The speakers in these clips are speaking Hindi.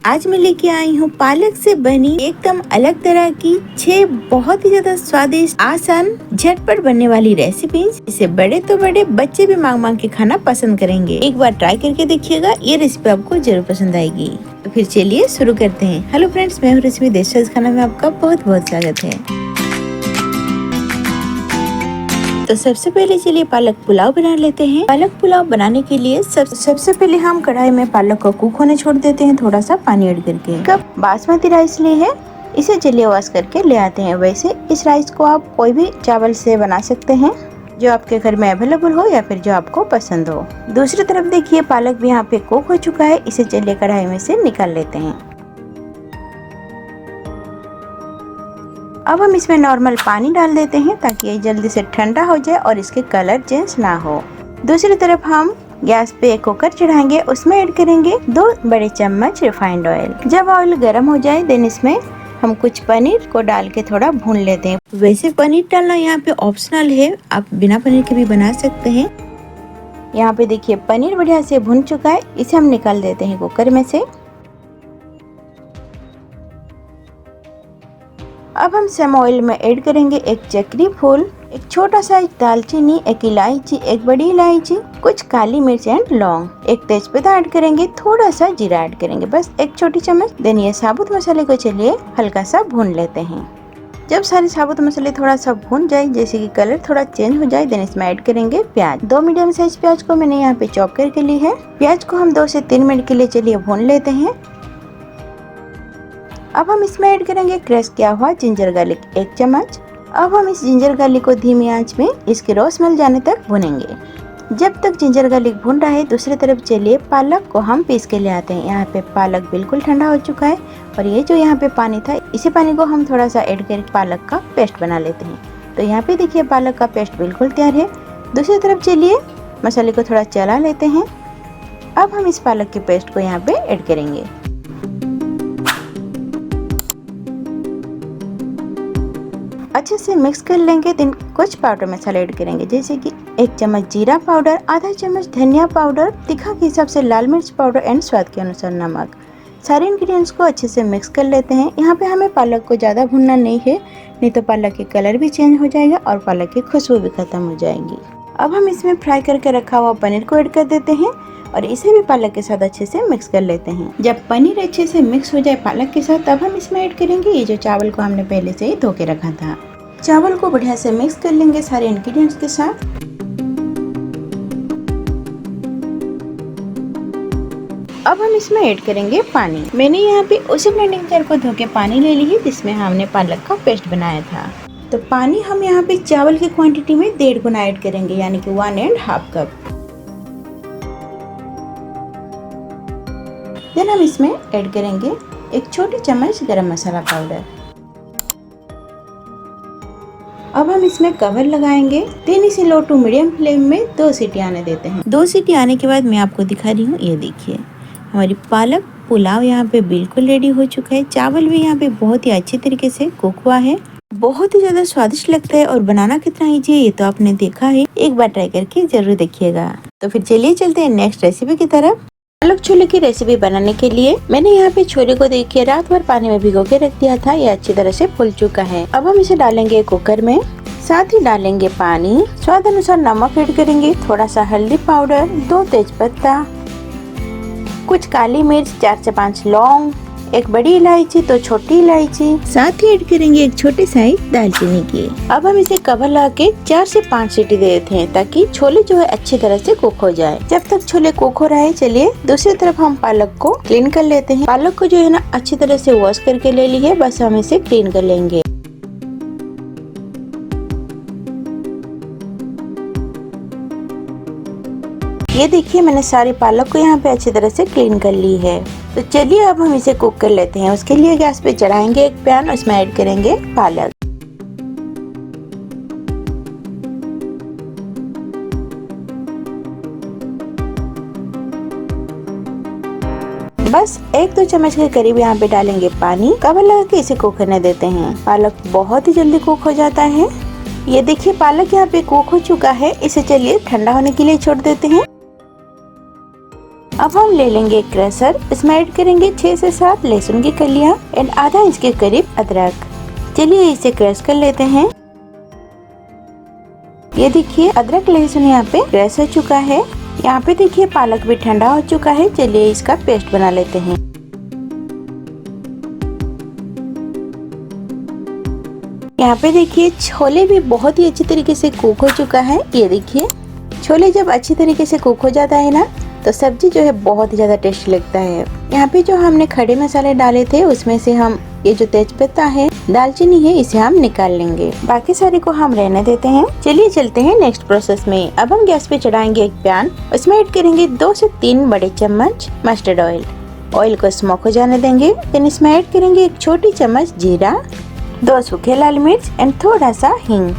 आज मैं लेके आई हूँ पालक से बनी एकदम अलग तरह की 6 बहुत ही ज्यादा स्वादिष्ट, आसान, झटपट बनने वाली रेसिपीज। इसे बड़े तो बड़े बच्चे भी मांग मांग के खाना पसंद करेंगे। एक बार ट्राई करके देखिएगा, ये रेसिपी आपको जरूर पसंद आएगी। तो फिर चलिए शुरू करते हैं। हेलो फ्रेंड्स, मैं हूँ रेसिपी देश खाना में आपका बहुत बहुत स्वागत है। तो सबसे पहले चलिए पालक पुलाव बना लेते हैं। पालक पुलाव बनाने के लिए सबसे पहले हम कढ़ाई में पालक को कुक होने छोड़ देते हैं, थोड़ा सा पानी ऐड करके। कप बासमती राइस लिए है, इसे चलिए वॉश करके ले आते हैं। वैसे इस राइस को आप कोई भी चावल से बना सकते हैं जो आपके घर में अवेलेबल हो या फिर जो आपको पसंद हो। दूसरी तरफ देखिए पालक भी यहाँ पे कुक हो चुका है, इसे चलिए कढ़ाई में से निकाल लेते हैं। अब हम इसमें नॉर्मल पानी डाल देते हैं ताकि ये जल्दी से ठंडा हो जाए और इसके कलर चेंज ना हो। दूसरी तरफ हम गैस पे एक कुकर चढ़ाएंगे, उसमें ऐड करेंगे 2 बड़े चम्मच रिफाइंड ऑयल। जब ऑयल गर्म हो जाए देन इसमें हम कुछ पनीर को डाल के थोड़ा भून लेते हैं। वैसे पनीर डालना यहाँ पे ऑप्शनल है, आप बिना पनीर के भी बना सकते हैं। यहाँ पे देखिए पनीर बढ़िया से भुन चुका है, इसे हम निकाल देते हैं कुकर में से। अब हम सेम ऑयल में ऐड करेंगे एक चक्री फूल, एक छोटा साइज दालचीनी, एक इलायची, एक बड़ी इलायची, कुछ काली मिर्च एंड लौंग, एक तेजपत्ता ऐड करेंगे, थोड़ा सा जीरा ऐड करेंगे, बस एक छोटी चम्मच। देन ये साबुत मसाले को चलिए हल्का सा भून लेते हैं। जब सारे साबुत मसाले थोड़ा सा भून जाए, जैसे कि कलर थोड़ा चेंज हो जाए, देन इसमें ऐड करेंगे प्याज। 2 मीडियम साइज प्याज को मैंने यहाँ पे चॉप करके ली है। प्याज को हम 2 से 3 मिनट के लिए चलिए भून लेते हैं। अब हम इसमें ऐड करेंगे क्रश किया हुआ जिंजर गार्लिक 1 चम्मच। अब हम इस जिंजर गार्लिक को धीमी आंच में इसके रॉ स्मेल जाने तक भुनेंगे। जब तक जिंजर गार्लिक भुन रहा है, दूसरी तरफ चलिए पालक को हम पीस के ले आते हैं। यहाँ पे पालक बिल्कुल ठंडा हो चुका है और ये जो यहाँ पे पानी था, इसी पानी को हम थोड़ा सा ऐड करके पालक का पेस्ट बना लेते हैं। तो यहाँ पे देखिए पालक का पेस्ट बिल्कुल तैयार है। दूसरी तरफ चलिए मसाले को थोड़ा चला लेते हैं। अब हम इस पालक के पेस्ट को यहाँ पे ऐड करेंगे। अच्छे से मिक्स कर लेंगे। देन कुछ पाउडर मसाले ऐड करेंगे, जैसे कि 1 चम्मच जीरा पाउडर, आधा चम्मच धनिया पाउडर, तीखा के हिसाब से लाल मिर्च पाउडर एंड स्वाद के अनुसार नमक। सारे इंग्रेडिएंट्स को अच्छे से मिक्स कर लेते हैं। यहाँ पे हमें पालक को ज़्यादा भूनना नहीं है, नहीं तो पालक के कलर भी चेंज हो जाएगा और पालक की खुशबू भी खत्म हो जाएगी। अब हम इसमें फ्राई करके रखा हुआ पनीर को ऐड कर देते हैं और इसे भी पालक के साथ अच्छे से मिक्स कर लेते हैं। जब पनीर अच्छे से मिक्स हो जाए पालक के साथ, तब हम इसमें ऐड करेंगे ये जो चावल को हमने पहले से ही धो के रखा था। चावल को बढ़िया से मिक्स कर लेंगे सारे इंग्रेडिएंट्स के साथ। अब हम इसमें ऐड करेंगे पानी। मैंने यहाँ पे उसी ब्लेंडिंग जार को धो के पानी ले ली है जिसमें हमने पालक का पेस्ट बनाया था। तो पानी हम यहाँ पे चावल की क्वांटिटी में 1.5 गुना ऐड करेंगे, यानी कि 1.5 कप। देन हम इसमें ऐड करेंगे एक छोटी चम्मच गरम मसाला पाउडर। अब हम इसमें कवर लगाएंगे। देन इसे लो टू मीडियम फ्लेम में 2 सीटी आने देते हैं। 2 सीटी आने के बाद मैं आपको दिखा रही हूँ, ये देखिए हमारी पालक पुलाव यहाँ पे बिल्कुल रेडी हो चुका है। चावल भी यहाँ पे बहुत ही अच्छी तरीके से कुक हुआ है, बहुत ही ज्यादा स्वादिष्ट लगता है और बनाना कितना ईजी है ये तो आपने देखा है। एक बार ट्राई करके जरूर देखिएगा। तो फिर चलिए चलते हैं नेक्स्ट रेसिपी की तरफ। पालक छोले की रेसिपी बनाने के लिए मैंने यहाँ पे छोले को देखिए रात भर पानी में भिगो के रख दिया था, ये अच्छी तरह से फूल चुका है। अब हम इसे डालेंगे कुकर में, साथ ही डालेंगे पानी, स्वाद अनुसार नमक ऐड करेंगे, थोड़ा सा हल्दी पाउडर, 2 तेजपत्ता, कुछ काली मिर्च, 4 से 5 लौंग, एक बड़ी इलायची, 2 छोटी इलायची, साथ ही ऐड करेंगे एक छोटी साइज दालचीनी की। अब हम इसे कवर लगा के 4 से 5 सीटी दे देते हैं ताकि छोले जो है अच्छी तरह से कुक हो जाए। जब तक छोले कुक हो रहा है, चलिए दूसरी तरफ हम पालक को क्लीन कर लेते हैं। पालक को जो है ना अच्छी तरह से वॉश करके ले ली है, बस हम इसे क्लीन कर लेंगे। ये देखिए मैंने सारी पालक को यहाँ पे अच्छी तरह से क्लीन कर ली है। तो चलिए अब हम इसे कुक कर लेते हैं। उसके लिए गैस पे चढ़ाएंगे एक पैन, उसमें ऐड करेंगे पालक। बस 1-2 चम्मच के करीब यहाँ पे डालेंगे पानी। कवर लगा के इसे कुक करने देते हैं। पालक बहुत ही जल्दी कुक हो जाता है। ये देखिए पालक यहाँ पे कुक हो चुका है, इसे चलिए ठंडा होने के लिए छोड़ देते हैं। अब हम ले लेंगे एक क्रशर, इसमें ऐड करेंगे 6 से 7 लहसुन की कलियां एंड आधा इंच के करीब अदरक। चलिए इसे क्रश कर लेते हैं। ये देखिए अदरक लहसुन यहाँ पे क्रश हो चुका है। यहाँ पे देखिए पालक भी ठंडा हो चुका है। चलिए इसका पेस्ट बना लेते हैं। यहाँ पे देखिए छोले भी बहुत ही अच्छी तरीके से कुक हो चुका है। ये देखिए छोले जब अच्छी तरीके से कुक हो जाता है ना, तो सब्जी जो है बहुत ही ज्यादा टेस्टी लगता है। यहाँ पे जो हमने खड़े मसाले डाले थे उसमें से हम ये जो तेजपत्ता है, दालचीनी है, इसे हम निकाल लेंगे। बाकी सारे को हम रहने देते हैं। चलिए चलते हैं नेक्स्ट प्रोसेस में। अब हम गैस पे चढ़ाएंगे एक पैन, उसमें ऐड करेंगे 2 से 3 बड़े चम्मच मस्टर्ड ऑयल। ऑयल को स्मोक हो जाने देंगे। फिर इसमें ऐड करेंगे 1 छोटी चम्मच जीरा, 2 सूखे लाल मिर्च एंड थोड़ा सा हींग।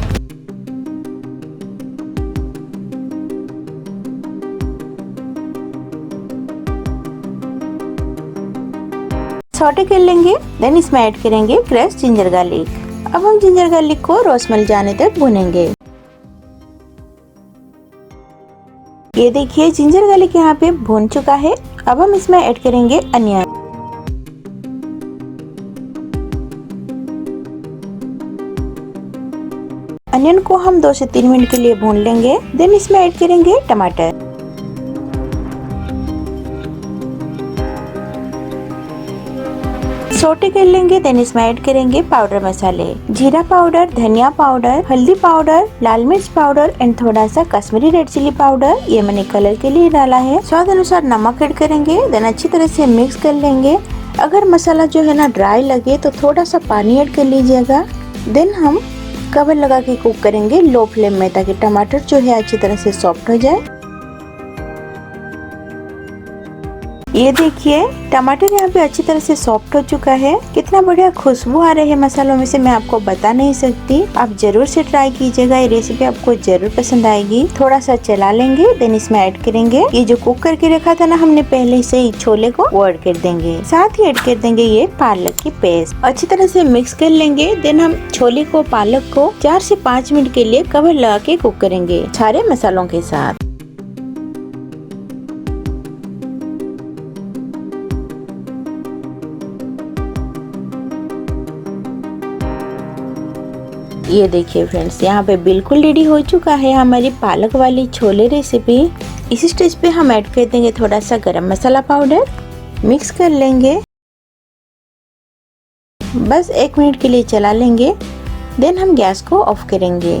सौटे कर लेंगे। देन इसमें ऐड करेंगे क्रश जिंजर गार्लिक। अब हम जिंजर गार्लिक को रोस्मल जाने तक भूनेंगे। ये देखिए जिंजर गार्लिक यहाँ पे भून चुका है। अब हम इसमें ऐड करेंगे अनियन। अनियन को हम 2 से 3 मिनट के लिए भून लेंगे। देन इसमें ऐड करेंगे टमाटर। सोटे कर लेंगे। देन इसमें ऐड करेंगे पाउडर मसाले, जीरा पाउडर, धनिया पाउडर, हल्दी पाउडर, लाल मिर्च पाउडर एंड थोड़ा सा कश्मीरी रेड चिली पाउडर। ये मैंने कलर के लिए डाला है। स्वाद अनुसार नमक ऐड करेंगे। देन अच्छी तरह से मिक्स कर लेंगे। अगर मसाला जो है ना ड्राई लगे तो थोड़ा सा पानी ऐड कर लीजिएगा। देन हम कवर लगा के कुक करेंगे लो फ्लेम में, ताकि टमाटर जो है अच्छी तरह से सॉफ्ट हो जाए। ये देखिए टमाटर यहाँ पे अच्छी तरह से सॉफ्ट हो चुका है। कितना बढ़िया खुशबू आ रही है मसालों में से, मैं आपको बता नहीं सकती। आप जरूर से ट्राई कीजिएगा, ये रेसिपी आपको जरूर पसंद आएगी। थोड़ा सा चला लेंगे। देन इसमें ऐड करेंगे ये जो कुक करके रखा था ना हमने पहले से ही छोले को, वो ऐड कर देंगे। साथ ही ऐड कर देंगे ये पालक की पेस्ट। अच्छी तरह से मिक्स कर लेंगे। देन हम छोले को, पालक को 4 से 5 मिनट के लिए कवर लगा के कुक करेंगे सारे मसालों के साथ। ये देखिए फ्रेंड्स, यहाँ पे बिल्कुल रेडी हो चुका है हमारी पालक वाली छोले रेसिपी। इसी स्टेज पे हम ऐड कर देंगे थोड़ा सा गरम मसाला पाउडर। मिक्स कर लेंगे। बस 1 मिनट के लिए चला लेंगे। देन हम गैस को ऑफ करेंगे।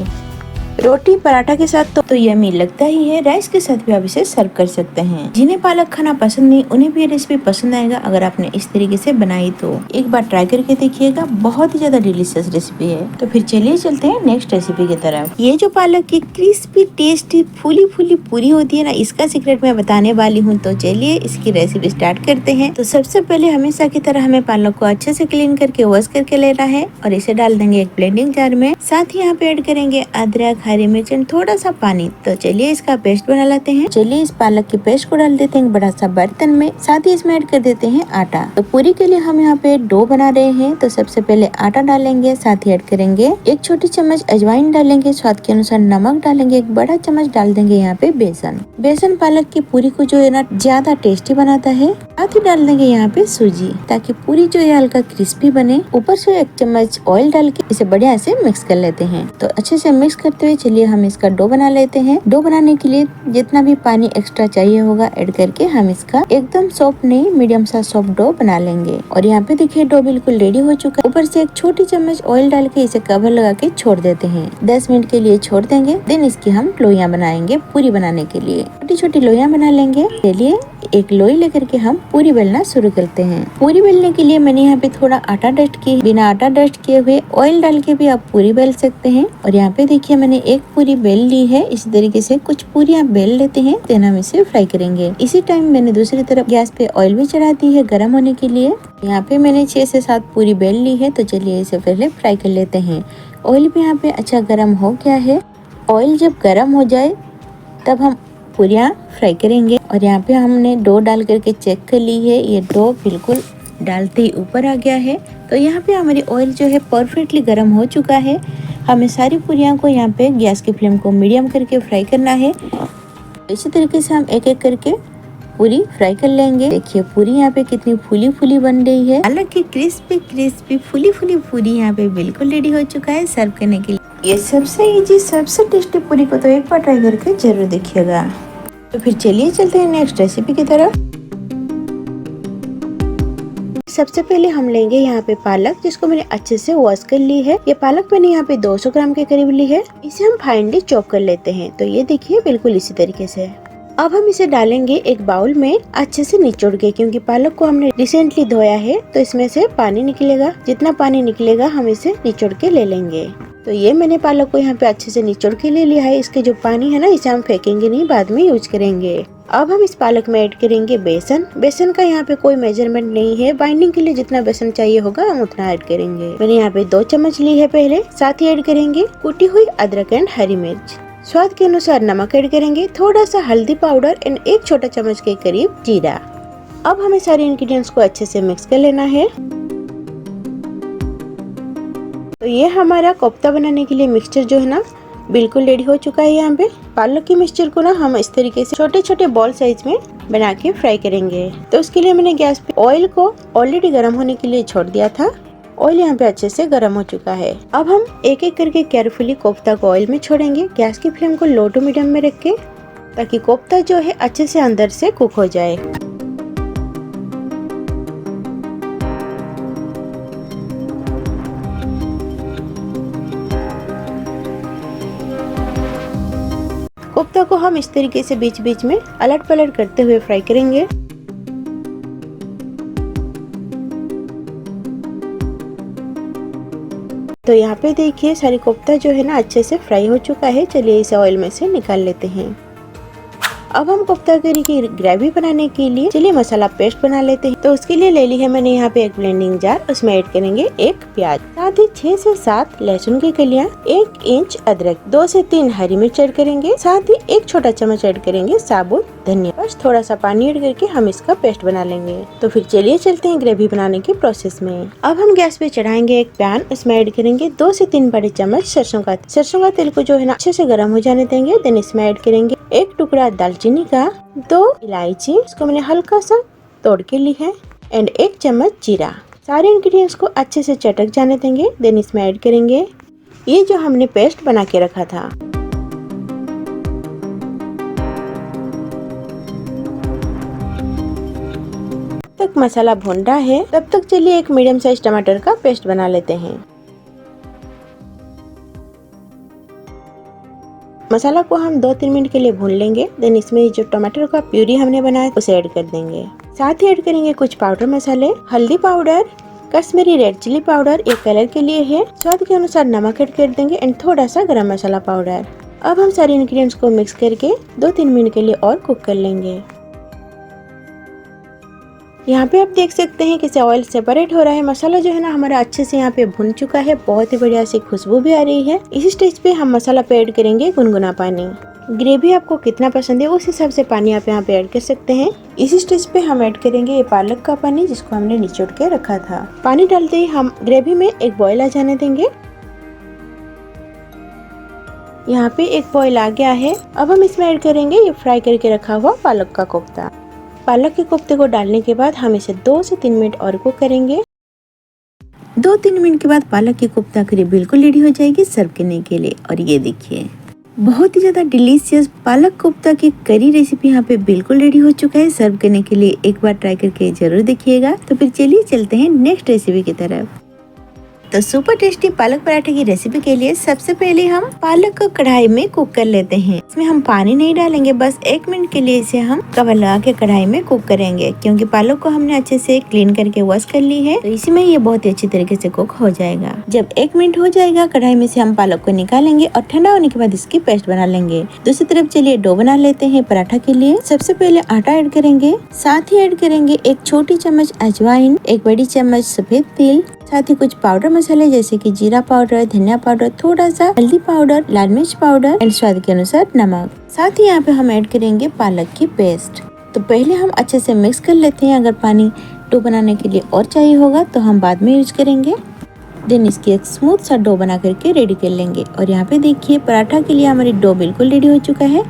रोटी पराठा के साथ तो यम्मी लगता ही है। राइस के साथ भी आप इसे सर्व कर सकते हैं। जिन्हें पालक खाना पसंद नहीं, उन्हें भी ये रेसिपी पसंद आएगा अगर आपने इस तरीके से बनाई तो। एक बार ट्राई करके देखिएगा, बहुत ही ज्यादा डिलीशियस रेसिपी है। तो फिर चलिए चलते हैं नेक्स्ट रेसिपी की तरफ। ये जो पालक की क्रिस्पी टेस्टी फूली फूली पूरी होती है ना, इसका सीक्रेट मैं बताने वाली हूँ। तो चलिए इसकी रेसिपी स्टार्ट करते हैं। तो सबसे पहले हमेशा की तरह हमें पालक को अच्छे से क्लीन करके वॉश करके लेना है और इसे डाल देंगे एक ब्लेंडिंग जार में। साथ ही यहाँ पे ऐड करेंगे अदरक, हरी मिर्च एंड थोड़ा सा पानी। तो चलिए इसका पेस्ट बना लेते हैं। चलिए इस पालक के पेस्ट को डाल देते हैं बड़ा सा बर्तन में। साथ ही इसमें ऐड कर देते हैं आटा। तो पूरी के लिए हम यहाँ पे डो बना रहे हैं। तो सबसे पहले आटा डालेंगे। साथ ही ऐड करेंगे 1 छोटी चम्मच अजवाइन डालेंगे। स्वाद के अनुसार नमक डालेंगे। 1 बड़ा चम्मच डाल देंगे यहाँ पे बेसन। बेसन पालक की पूरी को जो है ना ज्यादा टेस्टी बनाता है। साथ ही डाल देंगे यहाँ पे सूजी, ताकि पूरी जो है हल्का क्रिस्पी बने। ऊपर से 1 चम्मच ऑयल डाल के इसे बढ़िया से मिक्स कर लेते हैं। तो अच्छे से मिक्स करते हुए चलिए हम इसका डो बना लेते हैं। डो बनाने के लिए जितना भी पानी एक्स्ट्रा चाहिए होगा ऐड करके हम इसका एकदम सॉफ्ट नहीं, मीडियम सा सॉफ्ट डो बना लेंगे। और यहाँ पे देखिए डो बिल्कुल रेडी हो चुका है। ऊपर से 1 छोटी चम्मच ऑयल डाल के इसे कवर लगा के छोड़ देते हैं। 10 मिनट के लिए छोड़ देंगे। देन इसकी हम लोइयां बनाएंगे पूरी बनाने के लिए। छोटी छोटी लोइयां बना लेंगे। चलिए एक लोई लेकर के हम पूरी बेलना शुरू करते हैं। पूरी बेलने के लिए मैंने यहाँ पे थोड़ा आटा डस्ट की। बिना आटा डस्ट किए हुए ऑयल डाल के भी आप पूरी बेल सकते हैं। और यहाँ पे देखिए मैंने एक पूरी बेल ली है। इसी तरीके से कुछ पूरियां बेल लेते हैं। देन हम इसे फ्राई करेंगे। इसी टाइम मैंने दूसरी तरफ गैस पे ऑयल भी चढ़ा दी है गर्म होने के लिए। यहाँ पे मैंने 6 से 7 पूरी बेल ली है। तो चलिए इसे पहले फ्राई कर लेते हैं। ऑयल भी यहाँ पे अच्छा गर्म हो गया है। ऑयल जब गर्म हो जाए तब हम पूरियां फ्राई करेंगे। और यहाँ पे हमने डो डाल करके चेक कर ली है। ये डो बिल्कुल डालते ही ऊपर आ गया है। तो यहाँ पे हमारी ऑयल जो है परफेक्टली गर्म हो चुका है। हमें सारी पूरियां को यहाँ पे गैस की फ्लेम को मीडियम करके फ्राई करना है। इसी तरीके से हम एक एक करके पूरी फ्राई कर लेंगे। देखिए पूरी यहाँ पे कितनी फूली फूली बन रही है। पालक की क्रिस्पी क्रिस्पी फूली फूली पूरी यहाँ पे बिल्कुल रेडी हो चुका है सर्व करने के लिए। ये सबसे इजी सबसे टेस्टी पूरी को तो एक बार ट्राई करके जरूर देखिएगा। तो फिर चलिए चलते हैं नेक्स्ट रेसिपी की तरफ। सबसे पहले हम लेंगे यहाँ पे पालक, जिसको मैंने अच्छे से वॉश कर ली है। ये पालक मैंने यहाँ पे 200 ग्राम के करीब ली है। इसे हम फाइनली चॉप कर लेते हैं। तो ये देखिए बिल्कुल इसी तरीके से। अब हम इसे डालेंगे एक बाउल में अच्छे से निचोड़ के, क्योंकि पालक को हमने रिसेंटली धोया है तो इसमें से पानी निकलेगा। जितना पानी निकलेगा हम इसे निचोड़ के ले लेंगे। तो ये मैंने पालक को यहाँ पे अच्छे से निचोड़ के ले लिया है। इसके जो पानी है ना, इसे हम फेंकेंगे नहीं, बाद में यूज करेंगे। अब हम इस पालक में ऐड करेंगे बेसन। बेसन का यहाँ पे कोई मेजरमेंट नहीं है, बाइंडिंग के लिए जितना बेसन चाहिए होगा हम उतना ऐड करेंगे। मैंने यहाँ पे 2 चम्मच ली है पहले। साथ ही ऐड करेंगे कुटी हुई अदरक एंड हरी मिर्च। स्वाद के अनुसार नमक ऐड करेंगे, थोड़ा सा हल्दी पाउडर एंड 1 छोटा चम्मच के करीब जीरा। अब हमें सारे इंग्रेडिएंट्स को अच्छे से मिक्स कर लेना है। तो ये हमारा कोफ्ता बनाने के लिए मिक्सचर जो है ना बिल्कुल रेडी हो चुका है। यहाँ पे पालक के मिक्सचर को ना हम इस तरीके से छोटे छोटे बॉल साइज में बना के फ्राई करेंगे। तो उसके लिए मैंने गैस पे ऑयल को ऑलरेडी गर्म होने के लिए छोड़ दिया था। ऑयल यहाँ पे अच्छे से गर्म हो चुका है। अब हम एक एक करके केयरफुली कोफ्ता को ऑयल में छोड़ेंगे। गैस की फ्लेम को लो टू मीडियम में रख के, ताकि कोफ्ता जो है अच्छे से अंदर से कुक हो जाए। कोफ्ता को हम इस तरीके से बीच बीच में अलट पलट करते हुए फ्राई करेंगे। तो यहाँ पे देखिए सारी कोफ्ता जो है ना अच्छे से फ्राई हो चुका है। चलिए इसे ऑयल में से निकाल लेते हैं। अब हम कोफ्ता करी की ग्रेवी बनाने के लिए चलिए मसाला पेस्ट बना लेते हैं। तो उसके लिए ले ली है मैंने यहाँ पे एक ब्लेंडिंग जार। उसमें ऐड करेंगे 1 प्याज, साथ ही 6 से 7 लहसुन की कलियां, 1 इंच अदरक, 2 से 3 हरी मिर्च ऐड करेंगे। साथ ही 1 छोटा चम्मच ऐड करेंगे साबुत धनिया। बस थोड़ा सा पानी ऐड करके हम इसका पेस्ट बना लेंगे। तो फिर चलिए चलते हैं ग्रेवी बनाने के प्रोसेस में। अब हम गैस पे चढ़ाएंगे एक पैन। उसमें ऐड करेंगे 2 से 3 बड़े चम्मच सरसों का तेल को जो है ना अच्छे से गर्म हो जाने देंगे। देन इसमें ऐड करेंगे 1 टुकड़ा दालचीनी का, 2 इलायची, इसको मैंने हल्का सा तोड़ के ली है, एंड 1 चम्मच जीरा। सारे इंग्रेडिएंट्स को अच्छे से चटक जाने देंगे। देन इसमें ऐड करेंगे ये जो हमने पेस्ट बना के रखा था। तक मसाला भून रहा है, तब तक चलिए एक मीडियम साइज टमाटर का पेस्ट बना लेते हैं। मसाला को हम 2-3 मिनट के लिए भून लेंगे। देन इसमें जो टमाटर का प्यूरी हमने बनाया उसे ऐड कर देंगे। साथ ही ऐड करेंगे कुछ पाउडर मसाले, हल्दी powder, Kashmiri red chilli powder, ये कलर के लिए है। स्वाद के अनुसार नमक ऐड कर देंगे एंड थोड़ा सा गरम मसाला पाउडर। अब हम सारे इंग्रेडिएंट्स को मिक्स करके 2-3 मिनट के लिए और कुक कर लेंगे। यहाँ पे आप देख सकते हैं कि ऑयल सेपरेट हो रहा है। मसाला जो है ना हमारा अच्छे से यहाँ पे भुन चुका है। बहुत ही बढ़िया सी खुशबू भी आ रही है। इसी स्टेज पे हम मसाला पे ऐड करेंगे गुनगुना पानी। ग्रेवी आपको कितना पसंद है उस हिसाब से पानी आप यहाँ पे ऐड कर सकते हैं। इसी स्टेज पे हम ऐड करेंगे ये पालक का पानी, जिसको हमने निचोड़ के रखा था। पानी डालते ही हम ग्रेवी में एक बॉयल आ जाने देंगे। यहाँ पे एक बॉयल आ गया है। अब हम इसमें ऐड करेंगे ये फ्राई करके रखा हुआ पालक का कोफ्ता। पालक के कोफ्ते को डालने के बाद हम इसे 2 से 3 मिनट और कुक करेंगे। 2-3 मिनट के बाद पालक की कोफ्ता करी बिल्कुल रेडी हो जाएगी सर्व करने के लिए। और ये देखिए बहुत ही ज्यादा डिलीशियस पालक कोफ्ता की करी रेसिपी यहाँ पे बिल्कुल रेडी हो चुका है सर्व करने के लिए। एक बार ट्राई करके जरूर देखिएगा। तो फिर चलिए चलते हैं नेक्स्ट रेसिपी की तरफ। तो सुपर टेस्टी पालक पराठे की रेसिपी के लिए सबसे पहले हम पालक को कढ़ाई में कुक कर लेते हैं। इसमें हम पानी नहीं डालेंगे, बस 1 मिनट के लिए इसे हम कवर लगा के कढ़ाई में कुक करेंगे, क्योंकि पालक को हमने अच्छे से क्लीन करके वॉश कर ली है। तो इसी में ये बहुत ही अच्छी तरीके से कुक हो जाएगा। जब 1 मिनट हो जाएगा कढ़ाई में से हम पालक को निकालेंगे और ठंडा होने के बाद इसकी पेस्ट बना लेंगे। दूसरी तरफ चलिए डो बना लेते हैं पराठा के लिए। सबसे पहले आटा ऐड करेंगे, साथ ही ऐड करेंगे 1 छोटी चम्मच अजवाइन, 1 बड़ी चम्मच सफेद तिल, साथ ही कुछ पाउडर मसाले जैसे कि जीरा पाउडर, धनिया पाउडर, थोड़ा सा हल्दी पाउडर, लाल मिर्च पाउडर एंड स्वाद के अनुसार नमक। साथ ही यहाँ पे हम ऐड करेंगे पालक की पेस्ट। तो पहले हम अच्छे से मिक्स कर लेते हैं। अगर पानी डो बनाने के लिए और चाहिए होगा तो हम बाद में यूज करेंगे। देन इसकी एक स्मूथ सा डो बना करके रेडी कर लेंगे। और यहाँ पे देखिए पराठा के लिए हमारी डो बिल्कुल रेडी हो चुका है।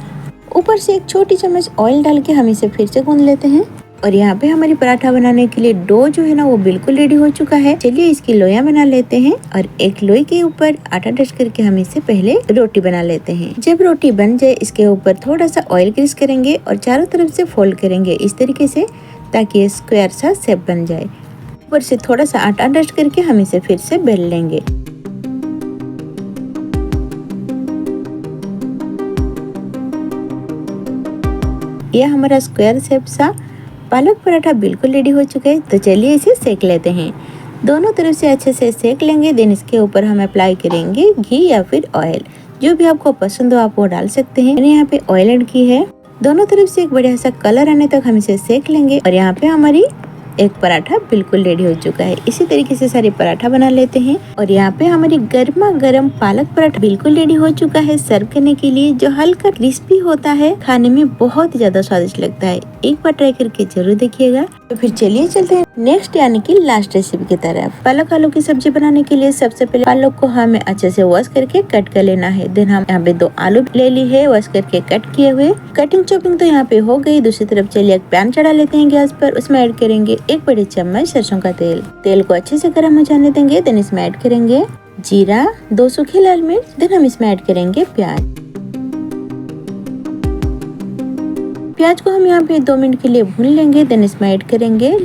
ऊपर से एक छोटी चम्मच ऑयल डाल के हम इसे फिर से गूंद लेते हैं। और यहाँ पे हमारी पराठा बनाने के लिए डो जो है ना वो बिल्कुल रेडी हो चुका है। चलिए इसकी लोइयां बना लेते हैं और एक लोई के ऊपर आटा डस्ट करके हम इसे पहले रोटी बना लेते हैं। जब रोटी बन जाए इसके ऊपर थोड़ा सा ऑयल ग्रीस करेंगे और चारों तरफ से फोल्ड करेंगे इस तरीके से, ताकि ये स्क्वायर सा शेप बन जाए। ऊपर से थोड़ा सा आटा डस्ट करके हम इसे फिर से बेल लेंगे। यह हमारा स्क्वायर शेप सा पालक पराठा बिल्कुल रेडी हो चुका है। तो चलिए इसे सेक लेते हैं। दोनों तरफ से अच्छे से सेक लेंगे। देन इसके ऊपर हम अप्लाई करेंगे घी या फिर ऑयल, जो भी आपको पसंद हो आप वो डाल सकते हैं। मैंने यहाँ पे ऑयल ऐड की है। दोनों तरफ से एक बढ़िया सा कलर आने तक हम इसे सेक लेंगे। और यहाँ पे हमारी एक पराठा बिल्कुल रेडी हो चुका है। इसी तरीके से सारे पराठा बना लेते हैं। और यहाँ पे हमारी गर्मा गर्म पालक पराठा बिल्कुल रेडी हो चुका है सर्व करने के लिए, जो हल्का क्रिस्पी होता है, खाने में बहुत ही ज्यादा स्वादिष्ट लगता है। एक बार ट्राई करके जरूर देखिएगा। तो फिर चलिए चलते हैं नेक्स्ट यानी कि लास्ट रेसिपी की तरफ। पालक आलू की सब्जी बनाने के लिए सबसे पहले पालक को हमें अच्छे से वॉश करके कट कर लेना है। देन हम यहाँ पे 2 आलू ले ली है वॉश करके कट किए हुए। कटिंग चॉपिंग तो यहाँ पे हो गई। दूसरी तरफ चलिए एक पैन चढ़ा लेते हैं गैस पर। उसमें ऐड करेंगे 1 बड़ी चम्मच सरसों का तेल। तेल को अच्छे से गर्म हो जाने देंगे। देन इसमें ऐड करेंगे जीरा, 2 सूखी लाल मिर्च। देन हम इसमें ऐड करेंगे प्याज। प्याज को हम यहाँ पे 2 मिनट के लिए भून लेंगे। देन इसमें ऐड करेंगे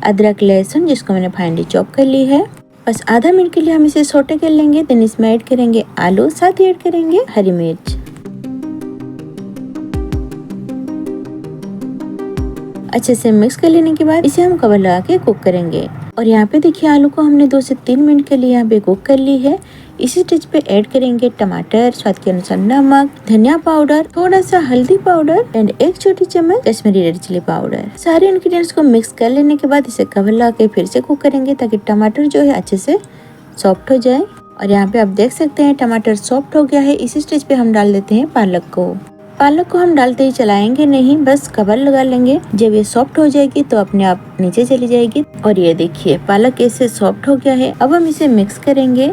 अदरक लहसुन, जिसको मैंने फाइनली चॉप कर ली है। बस आधा मिनट के लिए हम इसे सौटे कर लेंगे। देन इसमें ऐड करेंगे आलू, साथ ही ऐड करेंगे हरी मिर्च। अच्छे से मिक्स कर लेने के बाद इसे हम कवर लगा के कुक करेंगे। और यहाँ पे देखिए आलू को हमने 2 से 3 मिनट के लिए यहाँ पे कुक कर ली है। इसी स्टेज पे ऐड करेंगे टमाटर, स्वाद के अनुसार नमक, धनिया पाउडर, थोड़ा सा हल्दी पाउडर एंड 1 छोटी चम्मच कश्मीरी रेड चिली पाउडर। सारे इंग्रेडिएंट्स को मिक्स कर लेने के बाद इसे कवर लगा के फिर से कुक करेंगे, ताकि टमाटर जो है अच्छे से सॉफ्ट हो जाए। और यहाँ पे आप देख सकते हैं टमाटर सॉफ्ट हो गया है। इसी स्टेज पे हम डाल देते हैं पालक को। पालक को हम डालते ही चलाएंगे नहीं, बस कवर लगा लेंगे। जब ये सॉफ्ट हो जाएगी तो अपने आप नीचे चली जाएगी। और ये देखिए पालक कैसे सॉफ्ट हो गया है। अब हम इसे मिक्स करेंगे।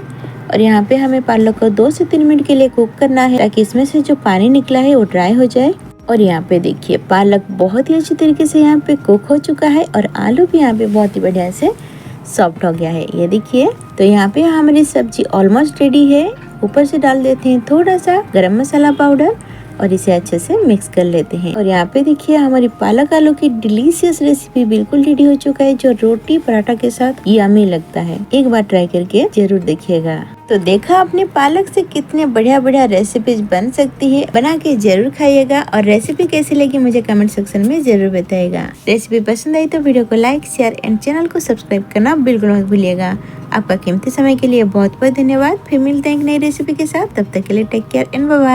और यहाँ पे हमें पालक को 2 से 3 मिनट के लिए कुक करना है, ताकि इसमें से जो पानी निकला है वो ड्राई हो जाए। और यहाँ पे देखिए पालक बहुत ही अच्छी तरीके से यहाँ पे कुक हो चुका है। और आलू भी यहाँ पे बहुत ही बढ़िया से सॉफ्ट हो गया है, ये देखिए। तो यहाँ पे हमारी सब्जी ऑलमोस्ट रेडी है। ऊपर से डाल देते हैं थोड़ा सा गरम मसाला पाउडर और इसे अच्छे से मिक्स कर लेते हैं। और यहाँ पे देखिए हमारी पालक आलू की डिलीशियस रेसिपी बिल्कुल रेडी हो चुका है, जो रोटी पराठा के साथ यम्मी लगता है। एक बार ट्राई करके जरूर देखिएगा। तो देखा आपने पालक से कितने बढ़िया बढ़िया रेसिपीज बन सकती है। बना के जरूर खाइएगा। और रेसिपी कैसी लगी मुझे कमेंट सेक्शन में जरूर बताइएगा। रेसिपी पसंद आई तो वीडियो को लाइक, शेयर एंड चैनल को सब्सक्राइब करना बिल्कुल मत भूलिएगा। आपका कीमती समय के लिए बहुत बहुत धन्यवाद। फिर मिलते हैं एक नई रेसिपी के साथ। तब तक के लिए take care and bye bye.